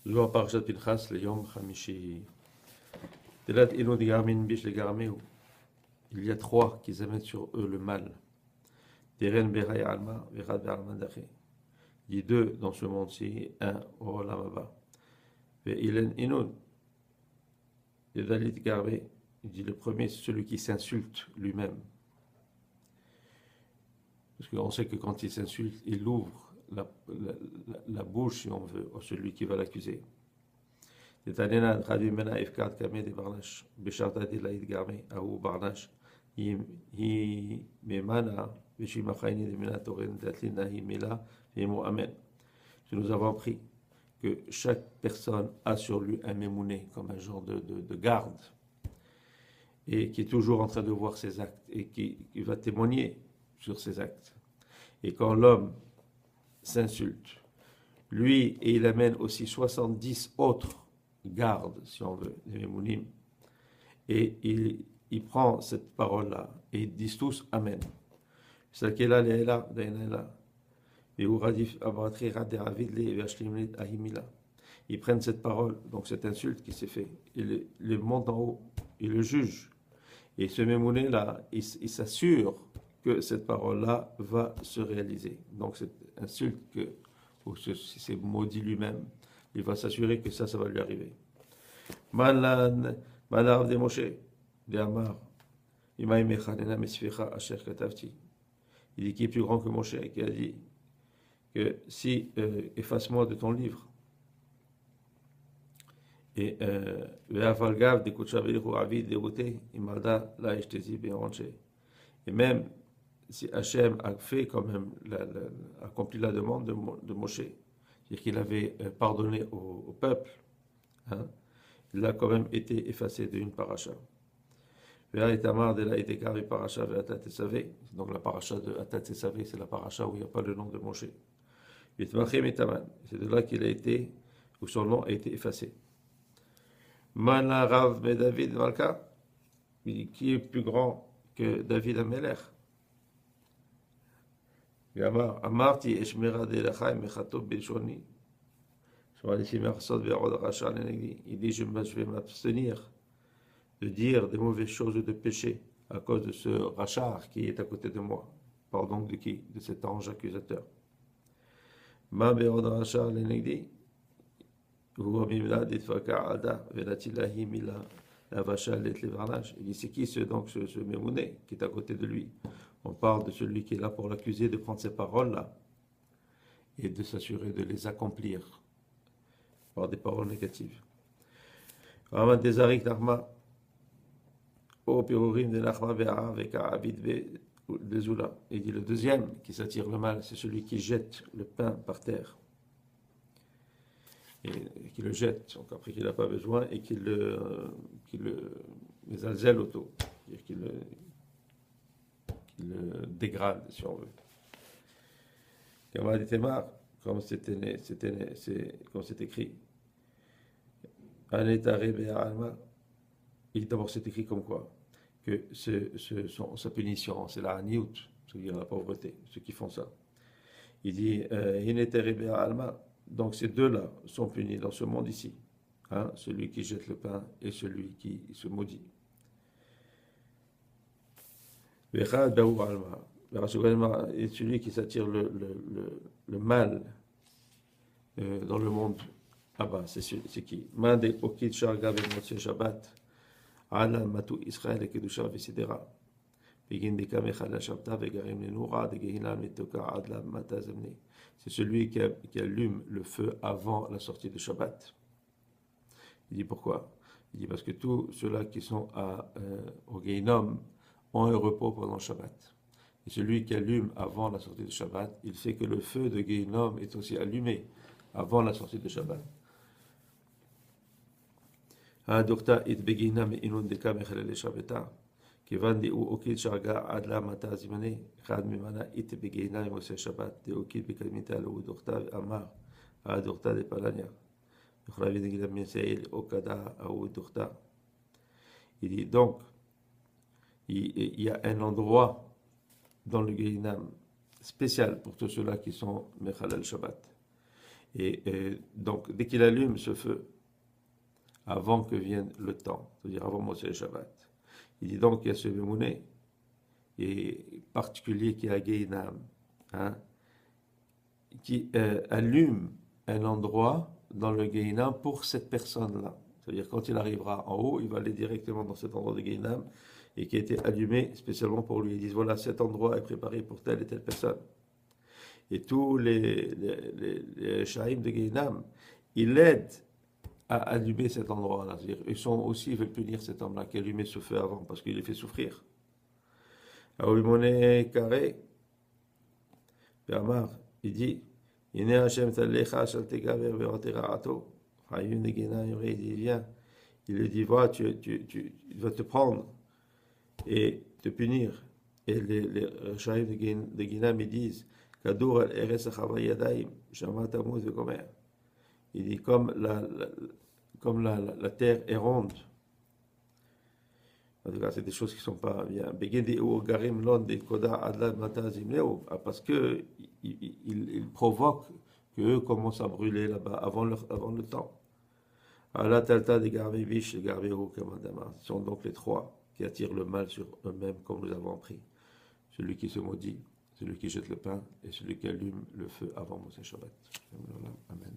Zohar Parashat Pinchas, le Yom Hamishi. Telat Elod Garmin Bish le Garmeu. Il y a trois qui amènent sur eux le mal. Teren Beray Alma, Verad Be'alma Daché. Il dit deux dans ce monde-ci, un au Olam Haba. Ve'ilen Inon. Dalit Garbe. Il dit le premier, c'est celui qui s'insulte lui-même. Parce qu'on sait que quand il s'insulte, il ouvre la bouche, si on veut, à celui qui va l'accuser. Tetanena traduit mena efkat kame de barnash besharta de laïd garme aou barnash hi memana beshimachaini de mena toren datlina hi mela emo amen. Nous avons appris que chaque personne a sur lui un mémouné, comme un genre de garde, et qui est toujours en train de voir ses actes, et qui va témoigner sur ses actes. Et quand l'homme s'insulte, lui, et il amène aussi 70 autres gardes, si on veut, les mémounim, et il prend cette parole-là, et ils disent tous Amen. C'est qu'il a les là, ils prennent cette parole, donc cette insulte qui s'est faite, ils le montent en haut, ils le jugent. Et ce mémouné-là, il s'assure que cette parole-là va se réaliser. Donc cette insulte, ou c'est maudit lui-même, il va s'assurer que ça va lui arriver. Manar de Moshe, de Amar, Imaï Mechanena Mesficha Asher Katavti. Il dit qui est plus grand que Moshe, qui a dit que si efface-moi de ton livre. Et Ve'afalgav de Kutshavelichu Avid Derouté, Imalda La Eshtezi Be'anche. Et même si Hachem a fait quand même, accompli la demande de Moshe, c'est-à-dire qu'il avait pardonné au peuple, hein, il a quand même été effacé d'une paracha. Donc la paracha de Atat Tesavé, c'est la paracha où il n'y a pas le nom de Moshe. C'est de là qu'il a été, où son nom a été effacé. Mana Rav me David Malka, qui est plus grand que David Amelech? Amarti Eshmera de Lachaim Mechatob Belshoni. Il dit, je vais m'abstenir de dire des mauvaises choses ou de péché à cause de ce rachar qui est à côté de moi. Pardon de qui? De cet ange accusateur. Ma be'od rachar lenegdi, huwa mimla ditfaka ada, velatilahi mila lavachal et levarnage. Il dit, c'est qui donc ce mémouné qui est à côté de lui? On parle de celui qui est là pour l'accuser de prendre ces paroles-là et de s'assurer de les accomplir par des paroles négatives. Ramad Dezarik Narma, O Pirurim de Nachma Be'ara avec Abid Bezula. Il dit le deuxième qui s'attire le mal, c'est celui qui jette le pain par terre. Et qui le jette, donc après qu'il n'a pas besoin, et qu'il les alzèle auto, c'est-à-dire qu'il le dégrade, si on veut. Kamad Temar, comme c'est écrit. Et d'abord c'est écrit comme quoi que sa punition, c'est la haniout, c'est-à-dire la pauvreté, ceux qui font ça. Il dit donc ces deux-là sont punis dans ce monde ici, hein, celui qui jette le pain et celui qui se maudit. Et celui qui s'attire le mal dans le monde là-bas, c'est qui? Mande okid sharga ben Shabbat, ala matu Israël et kedusha vesidera. Begin de kamechala shabta vegarim lenura de gehina metoka adla matazemne. C'est celui qui allume le feu avant la sortie de Shabbat. Il dit pourquoi? Il dit parce que tous ceux-là qui sont au Gehinom ont un repos pendant Shabbat. Et celui qui allume avant la sortie de Shabbat, il fait que le feu de Gehinom est aussi allumé avant la sortie de Shabbat. Adokta it beginam inun deka mechalele Shabbata. Kivan de okid sharga adla mata zimane. Chad mimana it beginam mose Shabbat. De okid bekamita lo dokta amar. Adokta de palania. Yochravi de gidam meseil okada au dokta. Il dit donc, il y a un endroit dans le Gehinam spécial pour tous ceux-là qui sont Mechalel Shabbat. Donc, dès qu'il allume ce feu, avant que vienne le temps, c'est-à-dire avant Moshe Shabbat, il dit donc qu'il y a ce Mémouné, et particulier qui est à Gehinam, hein, qui allume un endroit dans le Gehinam pour cette personne-là. C'est-à-dire quand il arrivera en haut, il va aller directement dans cet endroit de Gehinam et qui a été allumé spécialement pour lui. Ils disent voilà, cet endroit est préparé pour telle et telle personne. Et tous les Shaïm de Gehinam, ils l'aident à allumer cet endroit-là. C'est-à-dire, ils veulent punir cet homme-là qui a allumé ce feu avant parce qu'il les fait souffrir. Aouimone Carré, Amar, il dit Yene Hashem Talecha Shaltega Verotera Ato. Il vient, il lui dit voilà, tu vas te prendre et te punir. Et les Shaïm de Guinam, ils disent Kadour al Eres Achavay Yadaim, Shama Tamouz Vekomer. Il dit comme la terre est ronde. En tout cas, c'est des choses qui ne sont pas bien. Parce que il provoque qu'eux commencent à brûler là-bas avant le temps. Allah Talta des Garvebish et Garvehu Kamadama. Ce sont donc les trois qui attirent le mal sur eux-mêmes, comme nous avons appris. Celui qui se maudit, celui qui jette le pain et celui qui allume le feu avant Moshe Shabbat. Amen. Amen.